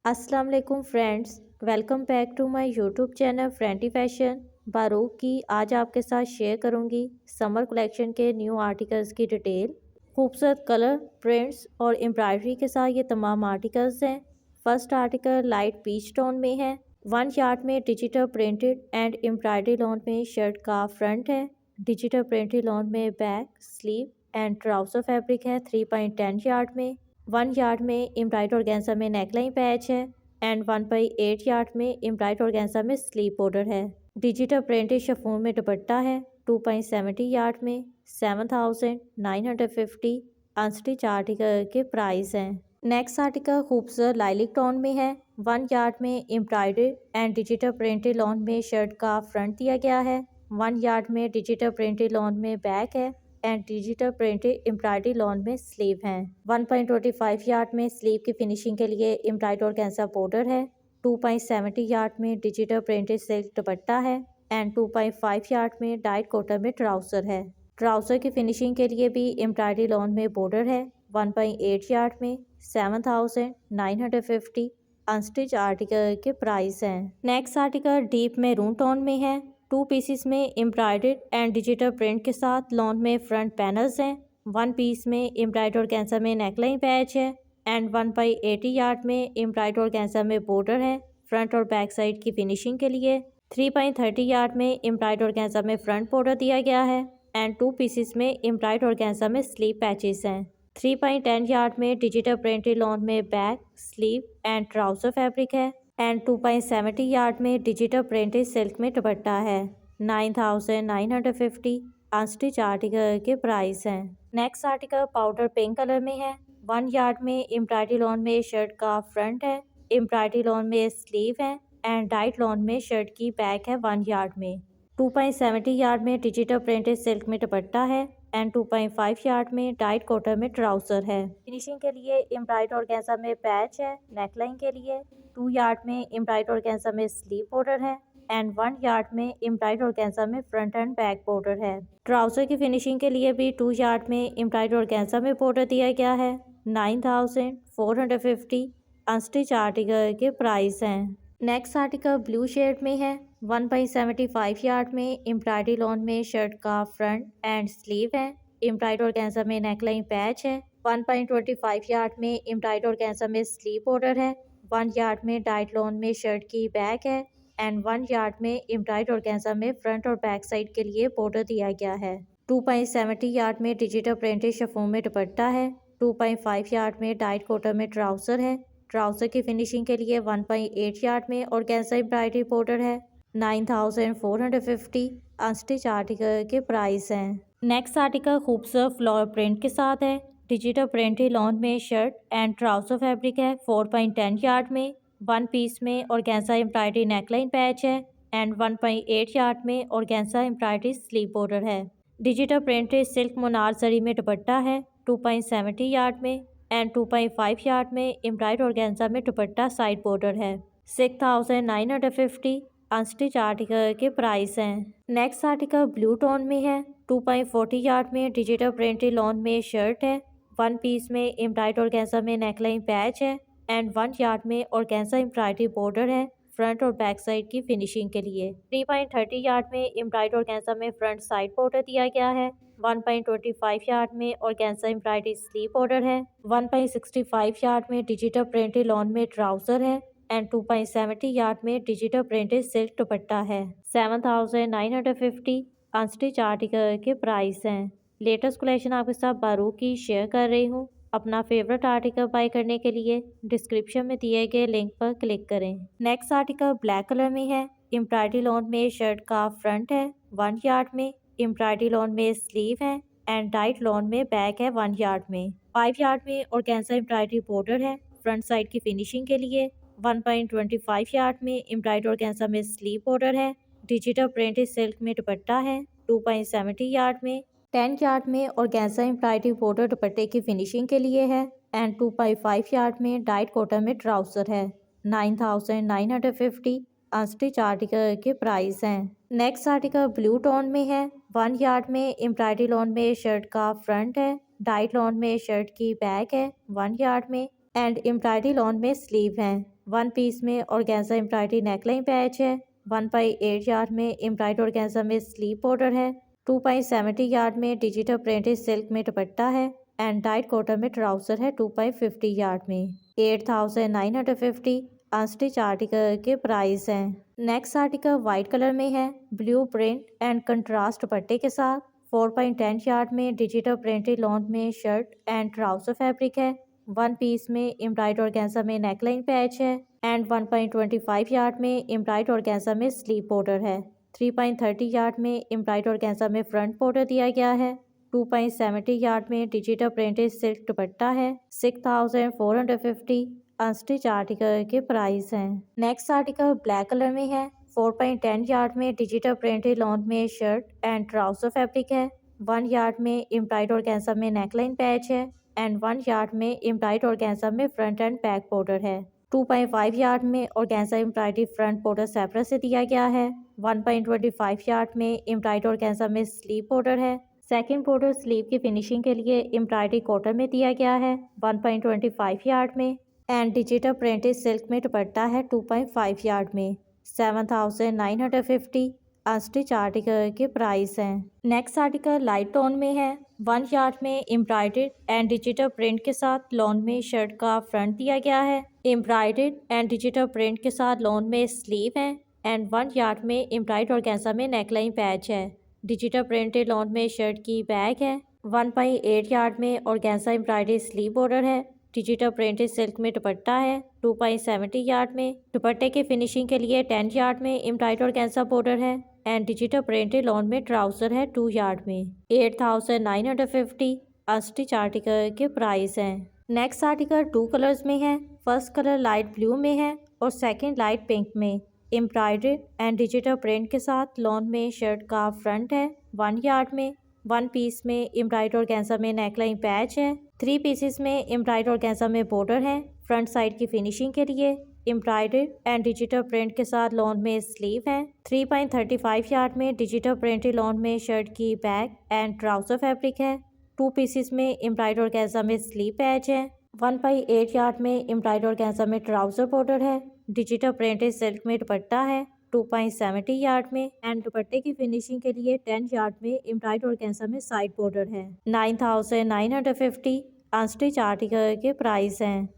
अस्सलाम वालेकुम friends, welcome back to my YouTube channel Friendy Fashion. बारूक की आज आपके साथ शेयर करूंगी समर कलेक्शन के न्यू आर्टिकल्स की डिटेल। खूबसूरत कलर प्रिंट्स और एम्ब्रॉयडरी के साथ ये तमाम आर्टिकल्स हैं। First article light peach tone में है। 1 यार्ड में digital printed and embroidery lawn में शर्ट का फ्रंट है। डिजिटल प्रिंटेड लॉन में back sleeve and trouser fabric है। 3.10 यार्ड में 1 यार्ड में एम्ब्रॉयडरी ऑर्गेन्जा में नेकलाइन पैच है एंड 1/8 यार्ड में एम्ब्रॉयडरी ऑर्गेन्जा में स्लीव बॉर्डर है। डिजिटल प्रिंटेड शिफॉन में दुपट्टा है। 2.70 यार्ड में 7,950 अनस्टिच आर्टिकल के प्राइस हैं। नेक्स्ट आर्टिकल खूबसूरत लाइलिक टोन में है। 1 यार्ड में embroidery and digital printed lawn में शर्ट का फ्रंट दिया गया है। 1 यार्ड में डिजिटल प्रिंटेड लॉन में बैक है and digital printed embroidery lawn में स्लीव हैं। 1.25 यार्ड में स्लीव की फिनिशिंग के लिए एम्ब्रॉयडरी ऑर्गेन्जा बॉर्डर है। 2.70 यार्ड में डिजिटल प्रिंटेड सिल्क दुपट्टा है एंड 2.5 यार्ड में डाइट कॉटन में ट्राउजर है। ट्राउजर की फिनिशिंग के लिए भी एम्ब्रॉयडरी लॉन में बॉर्डर है। 1.8 यार्ड में 7,950 अनस्टिच आर्टिकल के प्राइस हैं। Next article deep maroon tone में है। 2 पीसेस में एम्ब्रॉयडर्ड एंड डिजिटल प्रिंट के साथ लॉन में फ्रंट पैनल्स हैं। 1 पीस में एम्ब्रॉयडर्ड ऑर्गेन्जा में नेकलाइन पैच है एंड 1/80 यार्ड में एम्ब्रॉयडर्ड ऑर्गेन्जा में बॉर्डर है फ्रंट और बैक साइड की फिनिशिंग के लिए। 3.30 यार्ड में एम्ब्रॉयडर्ड ऑर्गेन्जा में फ्रंट बॉर्डर दिया गया है एंड 2 पीसेस में एम्ब्रॉयडर्ड ऑर्गेन्जा में स्लीव पैचेस हैं। 3.10 यार्ड में डिजिटल प्रिंटेड लॉन में back sleeve and trouser fabric है एंड 2.70 यार्ड में डिजिटल प्रिंटेड सिल्क में दुपट्टा है। 9,950 अनस्टिच आर्टिकल के प्राइस हैं। Next article powder pink colour में है। 1 यार्ड में एम्ब्रॉयडरी लॉन में शर्ट का फ्रंट है। एम्ब्रॉयडरी लॉन में स्लीव है एंड डाइट लॉन में शर्ट की बैक है। 1 यार्ड में 2.70 यार्ड में डिजिटल प्रिंटेड सिल्क में दुपट्टा है एंड 2.5 यार्ड में डाइट कॉटन में ट्राउजर है। फिनिशिंग के लिए एम्ब्रॉयडरी ऑर्गेन्जा में पैच है। नेकलाइन के लिए 2 यार्ड में एम्ब्रॉयडरी ऑर्गेन्जा में स्लीव बॉर्डर है एंड 1 यार्ड में एम्ब्रॉयडरी ऑर्गेन्जा में फ्रंट एंड बैक बॉर्डर है। ट्राउजर की फिनिशिंग के लिए भी 2 यार्ड में एम्ब्रॉयडरी ऑर्गेन्जा में बॉर्डर दिया गया है। 9,450 अनस्टिच आर्टिकल के प्राइस हैं। नेक्स्ट आर्टिकल ब्लू शेड में है। 1.75 यार्ड में एम्ब्रॉयडरी लॉन में शर्ट का फ्रंट एंड स्लीव है। एम्ब्रॉयडरी ऑर्गेन्जा में नेकलाइन पैच है। 1.25 यार्ड में एम्ब्रॉयडरी ऑर्गेन्जा में स्लीव बॉर्डर है। 1 यार्ड में डाइट लॉन में शर्ट की बैक है एंड 1 यार्ड में एम्ब्रॉयडरी ऑर्गेन्जा में फ्रंट और बैक साइड के लिए बॉर्डर दिया गया है। 2.70 यार्ड में डिजिटल प्रिंटेड शिफॉन में दुपट्टा है। 2.5 यार्ड में डाइट कॉटन में ट्राउजर है। ट्राउजर की फिनिशिंग के लिए 1.8 यार्ड में ऑर्गेन्जा एम्ब्रॉयडरी बॉर्डर है। 9,450 अनस्टिच आर्टिकल के प्राइस हैं। नेक्स्ट आर्टिकल खूबसूरत फ्लोर प्रिंट के साथ है। डिजिटल प्रिंटेड लॉन में शर्ट एंड ट्राउजर फैब्रिक है। 4.10 यार्ड में 1 पीस में ऑर्गेन्जा एम्ब्रॉयडरी नेकलाइन पैच है एंड 1.8 यार्ड में ऑर्गेन्जा एम्ब्रॉयडरी स्लीव बॉर्डर है। डिजिटल प्रिंटेड सिल्क मोनार जरी में दुपट्टा है। 2.70 यार्ड में एंड 2.5 यार्ड में एम्ब्रॉयडरी ऑर्गेन्जा में दुपट्टा साइड बॉर्डर है। 6,950 अनस्टिच आर्टिकल के प्राइस हैं। नेक्स्ट आर्टिकल ब्लू टोन में है। 2.40 यार्ड में डिजिटल प्रिंटेड लॉन में शर्ट है। 1 पीस में एम्ब्रॉयडरी ऑर्गेन्जा में नेकलाइन पैच है एंड 1 यार्ड में ऑर्गेन्जा एम्ब्रॉयडरी बॉर्डर है फ्रंट और बैक साइड की फिनिशिंग के लिए। 3.30 यार्ड में एम्ब्रॉयडरी ऑर्गेन्जा में फ्रंट साइड बॉर्डर दिया गया है। 1.25 यार्ड में ऑर्गेन्जा एम्ब्रॉयडरी स्लीव बॉर्डर है। 1.65 यार्ड में डिजिटल प्रिंटेड लॉन में ट्राउजर है एंड 2.70 यार्ड में डिजिटल प्रिंटेड सिल्क दुपट्टा है। 7,950 अनस्टिच आर्टिकल के प्राइस हैं। लेटेस्ट कलेक्शन आपके साथ बारूक की शेयर कर रही हूँ। अपना फेवरेट आर्टिकल बाय करने के लिए डिस्क्रिप्शन में दिए गए लिंक पर क्लिक करें। नेक्स्ट आर्टिकल ब्लैक कलर में है। एम्ब्रॉयडरी लॉन में शर्ट का फ्रंट है। 1 यार्ड में एम्ब्रॉयडरी लॉन में स्लीव है एंड डाइट लॉन में बैक है। 1 यार्ड में 5 यार्ड में ऑर्गेन्जा एम्ब्रॉयडरी बॉर्डर है फ्रंट साइड की फिनिशिंग के लिए। 1.25 यार्ड में एम्ब्रॉयडरी ऑर्गेन्जा में स्लीव बॉर्डर है। डिजिटल प्रिंटेड सिल्क में दुपट्टा है। 2.70 यार्ड में 10 यार्ड में ऑर्गेन्जा एम्ब्रॉयडरी बॉर्डर दुपट्टे की फिनिशिंग के लिए है एंड 2.5 यार्ड में डाइट कॉटन में ट्राउजर है। 9,950 अनस्टिच आर्टिकल के प्राइस हैं। नेक्स्ट आर्टिकल ब्लू टोन में है। 1 यार्ड में एम्ब्रॉयडरी लॉन में शर्ट का फ्रंट है। डाइट लॉन में शर्ट की बैक है 1 यार्ड में एंड एम्ब्रॉयडरी लॉन में स्लीव है। 1 पीस में ऑर्गेन्जा एम्ब्रॉयडरी नेकलाइन पैच है। 1/8 यार्ड में एम्ब्रॉयडरी ऑर्गेन्जा में स्लीव बॉर्डर है। 2.70 यार्ड में डिजिटल प्रिंटेड सिल्क में दुपट्टा है एंड टाइट कॉटन में ट्राउजर है। 2.50 यार्ड में 8,950 अनस्टिच आर्टिकल के प्राइस हैं। नेक्स्ट आर्टिकल वाइट कलर में है, ब्लू प्रिंट एंड कंट्रास्ट दुपट्टे के साथ। 4.10 यार्ड में डिजिटल प्रिंटेड लॉन में शर्ट एंड ट्राउजर फैब्रिक है। 1 पीस में एम्ब्रॉयडरी ऑर्गेन्जा में नेकलाइन पैच है एंड 1.25 यार्ड में एम्ब्रॉयडरी ऑर्गेन्जा में स्लीव बॉर्डर है। 3.30 यार्ड में एम्ब्रॉयडरी ऑर्गेन्जा में फ्रंट बॉर्डर दिया गया है। 2.70 यार्ड में डिजिटल प्रिंटेड सिल्क दुपट्टा है। 6,450 अनस्टिच आर्टिकल के प्राइस हैं। नेक्स्ट आर्टिकल ब्लैक कलर में है। 4.10 यार्ड में डिजिटल प्रिंटेड लॉन में शर्ट एंड ट्राउजर फैब्रिक है। 1 यार्ड में एम्ब्रॉयडरी ऑर्गेन्जा में नेकलाइन पैच है एंड 1 यार्ड में एम्ब्रॉयडरी ऑर्गेन्जा में फ्रंट एंड बैक बॉर्डर है। 2.5 यार्ड में organza embroidery front border separate से दिया गया है। 1.25 यार्ड में एम्ब्रॉयडरी ऑर्गेन्जा में स्लीव बॉर्डर है। सेकंड बॉर्डर स्लीव की फिनिशिंग के लिए एम्ब्रॉयडरी कॉटन में दिया गया है 1.25 यार्ड में एंड डिजिटल प्रिंटेड सिल्क में दुपट्टा है 2.5 यार्ड में। 7,950 अनस्टिच आर्टिकल के प्राइस हैं। नेक्स्ट आर्टिकल लाइट टोन में है। 1 यार्ड में एम्ब्रॉयडर्ड एंड डिजिटल प्रिंट के साथ लॉन में शर्ट का फ्रंट दिया गया है। एम्ब्रॉयडर्ड एंड डिजिटल प्रिंट के साथ लॉन में स्लीव है एंड 1 यार्ड में एम्ब्रॉयडर्ड ऑर्गेन्जा में नेकलाइन पैच है। डिजिटल प्रिंटेड लॉन में शर्ट की बैग है। 1.8 यार्ड में ऑर्गेन्जा एम्ब्रॉयडरी स्लीव बॉर्डर है। डिजिटल प्रिंटेड सिल्क में दुपट्टा है। 2.70 यार्ड में दुपट्टे की फिनिशिंग के लिए 10 यार्ड में एम्ब्रॉयडरी ऑर्गेन्जा बॉर्डर है एंड डिजिटल प्रिंटेड लॉन में ट्राउजर है 2 यार्ड में। 8,950 अनस्टिच आर्टिकल के प्राइस हैं। नेक्स्ट आर्टिकल 2 कलर्स में है। फर्स्ट कलर लाइट ब्लू में है और सेकंड लाइट पिंक में। एम्ब्रॉयडरी एंड डिजिटल प्रिंट के साथ लॉन में शर्ट का फ्रंट है 1 यार्ड में। 1 पीस में एम्ब्रॉयडरी ऑर्गेन्जा में नेकलाइन पैच है। 3 पीसेस में एम्ब्रॉयडरी ऑर्गेन्जा में बॉर्डर है। फ्रंट साइड की फिनिशिंग के लिए एम्ब्रॉयडरी एंड डिजिटल प्रिंट के साथ लॉन में स्लीव है। 3.35 यार्ड में डिजिटल प्रिंटेड लॉन में शर्ट की बैक एंड ट्राउजर फैब्रिक है। 2 पीसेस में एम्ब्रॉयडरी ऑर्गेन्जा में स्लीव पैच है। 1.8 यार्ड में एम्ब्रॉयडरी ऑर्गेन्जा में ट्राउजर बॉर्डर है। डिजिटल प्रिंटेड सिल्क में दुपट्टा है 2.70 यार्ड में एंड दुपट्टे की फिनिशिंग के लिए 10 यार्ड में एम्ब्रॉयडरी ऑर्गेन्जा में साइड बॉर्डर है। 9,950 अनस्टिच आर्टिकल के प्राइस हैं।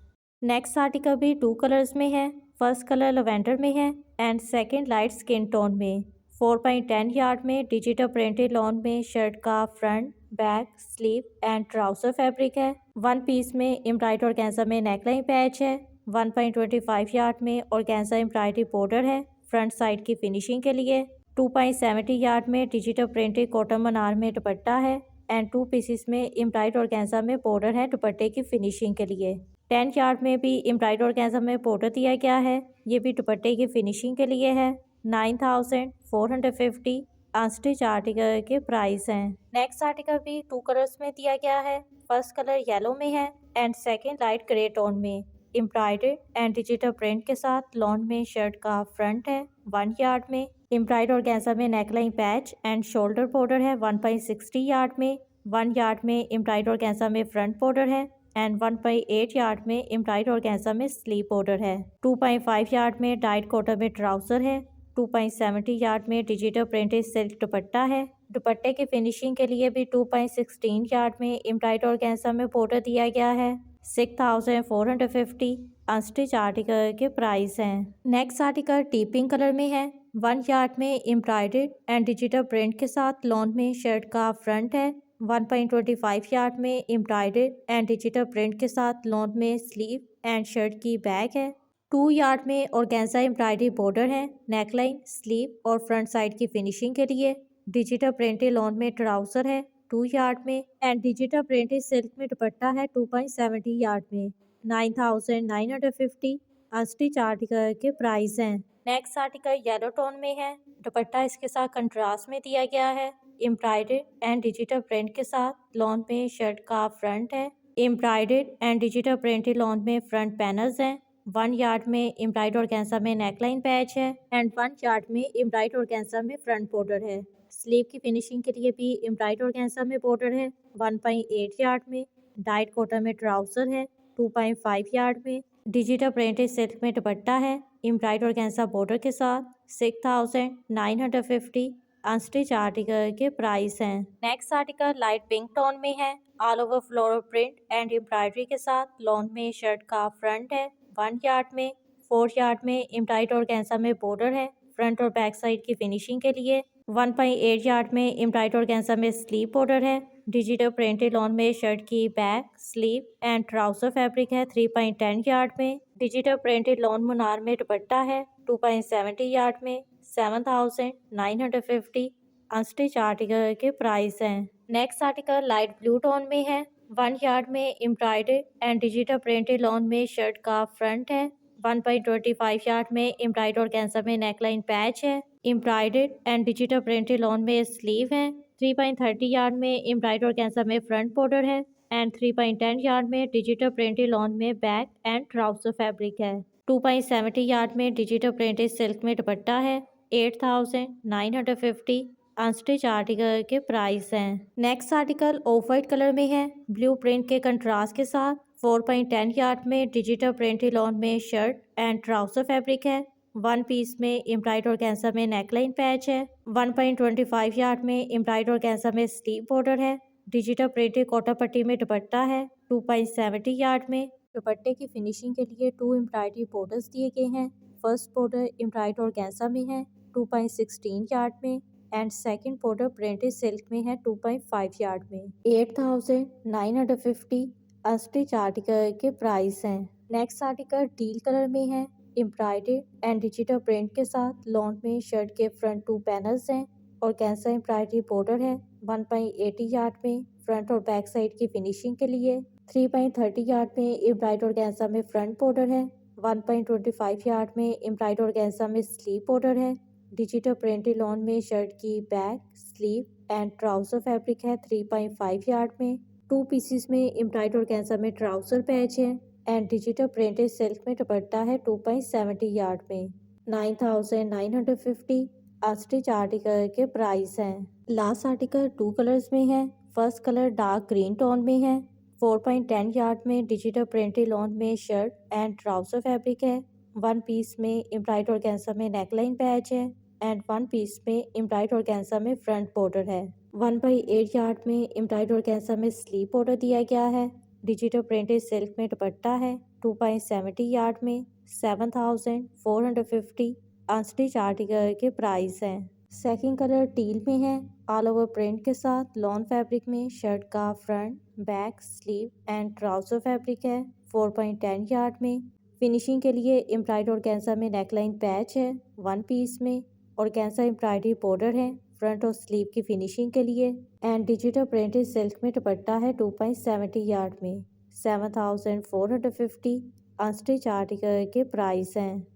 नेक्स्ट आर्टिकल भी 2 कलर्स में है। फर्स्ट कलर लवेंडर में है and second light skin tone में। 4.10 यार्ड में डिजिटल प्रिंटेड लॉन में शर्ट का front back sleeve and trouser fabric है। 1 पीस में एम्ब्रॉयडरी ऑर्गेन्जा में नेकलाइन पैच है। 1.25 यार्ड में ऑर्गेन्जा एम्ब्रॉयडरी बॉर्डर है फ्रंट साइड की फिनिशिंग के लिए। 2.70 यार्ड में डिजिटल प्रिंटेड कॉटन मनार में दुपट्टा है एंड 2 पीसेस में एम्ब्रॉयडरी ऑर्गेन्जा में बॉर्डर है दुपट्टे की फिनिशिंग के लिए। 10 यार्ड में भी एम्ब्रॉयडरी ऑर्गेन्जा में बॉर्डर दिया गया है, ये भी दुपट्टे की फिनिशिंग के लिए है। 9,450 अनस्टिच आर्टिकल के प्राइस हैं। नेक्स्ट आर्टिकल भी 2 कलर्स में दिया गया है। फर्स्ट कलर येलो में है and second light grey tone में। एम्ब्रॉयडरी एंड डिजिटल प्रिंट के साथ लॉन में शर्ट का फ्रंट है 1 यार्ड में। एम्ब्रॉयडरी ऑर्गेन्जा में neckline patch and shoulder border है 1.60 यार्ड में। 1 यार्ड में एम्ब्रॉयडरी ऑर्गेन्जा में फ्रंट बॉर्डर है एंड 1.8 यार्ड में एम्ब्रॉयडरी ऑर्गेन्जा में स्लीव बॉर्डर है। 2.5 यार्ड में डाइट कॉटन में ट्राउजर है। 2.70 यार्ड में डिजिटल प्रिंटेड सिल्क दुपट्टा है। दुपट्टे की फिनिशिंग के लिए भी 2.16 यार्ड में एम्ब्रॉयडरी ऑर्गेन्जा में बॉर्डर दिया गया है। 6,450 अनस्टिच आर्टिकल के प्राइस हैं। Next article T pink colour में है। 1 यार्ड में एम्ब्रॉयडरी एंड डिजिटल प्रिंट के साथ लॉन में शर्ट का फ्रंट है। 1.25 यार्ड में एम्ब्रॉयडरी एंड डिजिटल प्रिंट के साथ लॉन में स्लीव एंड शर्ट की बैक है। 2 यार्ड में ऑर्गेन्जा एम्ब्रॉयडरी बॉर्डर है नेकलाइन स्लीव और फ्रंट साइड की फिनिशिंग के लिए। डिजिटल प्रिंटेड लॉन में ट्राउजर है 2 यार्ड में एंड डिजिटल प्रिंटेड सिल्क में दुपट्टा है 2.70 यार्ड में। 9,950 अनस्टिच आर्टिकल के प्राइस हैं। नेक्स्ट आर्टिकल येलो टोन में है। दुपट्टा इसके साथ कंट्रास्ट में दिया गया है। एम्ब्रॉयडरी एंड डिजिटल प्रिंट के साथ लॉन में शर्ट का फ्रंट है। Embroidery and digital printed lawn में फ्रंट पैनल्स हैं। 1 यार्ड में एम्ब्रॉयडरी ऑर्गेन्जा में नेकलाइन पैच है एंड 1 यार्ड में एम्ब्रॉयडरी ऑर्गेन्जा में फ्रंट बॉर्डर है। स्लीव की फिनिशिंग के लिए भी एम्ब्रॉयडरी ऑर्गेन्जा में बॉर्डर है। 1.8 यार्ड में डाइट कॉटन में ट्राउजर है। 2.5 यार्ड में डिजिटल प्रिंटेड सिल्क में दुपट्टा है, एम्ब्रॉयडरी ऑर्गेन्जा बॉर्डर के साथ 6950 अनस्टिच आर्टिकल के प्राइस हैं। Next article light pink tone में है, all over floral print and embroidery के साथ लॉन में शर्ट का फ्रंट है, 1 यार्ड में, 4 यार्ड में एम्ब्रॉयडरी ऑर्गेन्जा में बॉर्डर है, फ्रंट और बैक साइड की फिनिशिंग के लिए 1.8 यार्ड में एम्ब्रॉयडरी ऑर्गेन्जा में स्लीव बॉर्डर है। डिजिटल प्रिंटेड लॉन में शर्ट की back, sleeve and trouser fabric है 3.10 यार्ड में। डिजिटल प्रिंटेड लॉन मुनार में दुपट्टा है 2.70 यार्ड में, 7950 अनस्टिच आर्टिकल के प्राइस हैं। Next article light blue tone में है, 1 यार्ड में embroidery and digital printed lawn में शर्ट का फ्रंट है, 1.25 यार्ड में एम्ब्रॉयडरी ऑर्गेन्जा में नेकलाइन पैच है, embroidered and digital printed lawn में स्लीव है, 3.30 यार्ड में एम्ब्रॉयडरी ऑर्गेन्जा में फ्रंट बॉर्डर है एंड 3.10 यार्ड में डिजिटल प्रिंटेड लॉन में बैक एंड ट्राउजर फैब्रिक है। 2.70 यार्ड में डिजिटल प्रिंटेड सिल्क में दुपट्टा है, 8950 अनस्टिच आर्टिकल के प्राइस हैं। Next article of white colour में है, ब्लू प्रिंट के कंट्रास्ट के साथ 4.10 यार्ड में डिजिटल प्रिंटेड लॉन में शर्ट एंड ट्राउजर फैब्रिक है, 1 पीस में एम्ब्रॉयडरी ऑर्गेन्जा में नेकलाइन पैच है, 1.25 यार्ड में एम्ब्रॉयडरी ऑर्गेन्जा में स्लीव बॉर्डर है, डिजिटल प्रिंटेड कोटा पट्टी में दुपट्टा है, 2.70 यार्ड में। दुपट्टे की फिनिशिंग के लिए 2 एम्ब्रॉयडरी बॉर्डर्स दिए गए हैं। फर्स्ट बॉर्डर एम्ब्रॉयडरी ऑर्गेन्जा में है 2.16 यार्ड में and second border printed silk में है 2.5 यार्ड में। 8950 अनस्टिच आर्टिकल के प्राइस हैं। नेक्स्ट आर्टिकल टील कलर में है, एम्ब्रॉयडरी एंड डिजिटल प्रिंट के साथ लॉन में शर्ट के फ्रंट 2 पैनल्स हैं और कैंसा एम्ब्रॉयडरी बॉर्डर है, 1.80 यार्ड में फ्रंट और बैक साइड की फिनिशिंग के लिए, 3.30 यार्ड में एम्ब्रॉयडरी ऑर्गेन्जा में फ्रंट बॉर्डर है, 1.25 यार्ड में एम्ब्रॉयडरी ऑर्गेन्जा में स्लीव बॉर्डर है। डिजिटल प्रिंटेड लॉन में शर्ट की back, sleeve and trouser fabric है 3.5 यार्ड में। 2 पीसेस में एम्ब्रॉयडरी ऑर्गेन्जा में ट्राउजर पैच है एंड डिजिटल प्रिंटेड सिल्क में दुपट्टा है 2.70 यार्ड में। 9950 अनस्टिच आर्टिकल के प्राइस हैं। लास्ट आर्टिकल 2 कलर्स में है, first colour dark green tone में है, 4.10 यार्ड में डिजिटल प्रिंटेड लॉन में शर्ट एंड ट्राउजर फैब्रिक है, 1 पीस में एम्ब्रॉयडरी ऑर्गेन्जा में नेकलाइन पैच है एंड 1 पीस में एम्ब्रॉयडरी ऑर्गेन्जा में फ्रंट बॉर्डर है। 1/8 यार्ड में एम्ब्रॉयडरी ऑर्गेन्जा में स्लीव बॉर्डर दिया गया है। डिजिटल प्रिंटेड सिल्क में दुपट्टा है 2.70 यार्ड में, 7450 अनस्टिच आर्टिकल के प्राइस हैं। सेकंड कलर टील में है, ऑल ओवर प्रिंट के साथ लॉन फैब्रिक में शर्ट का front, back, sleeve and trouser fabric है 4.10 यार्ड में। फिनिशिंग के लिए एम्ब्रॉयडरी ऑर्गेन्जा में नेकलाइन पैच है 1 पीस में, ऑर्गेन्जा एम्ब्रॉयडरी बॉर्डर है फ्रंट और स्लीव की फिनिशिंग के लिए एंड डिजिटल प्रिंटेड सिल्क में दुपट्टा है 2.70 यार्ड में। 7450 अनस्टिच आर्टिकल के प्राइस हैं।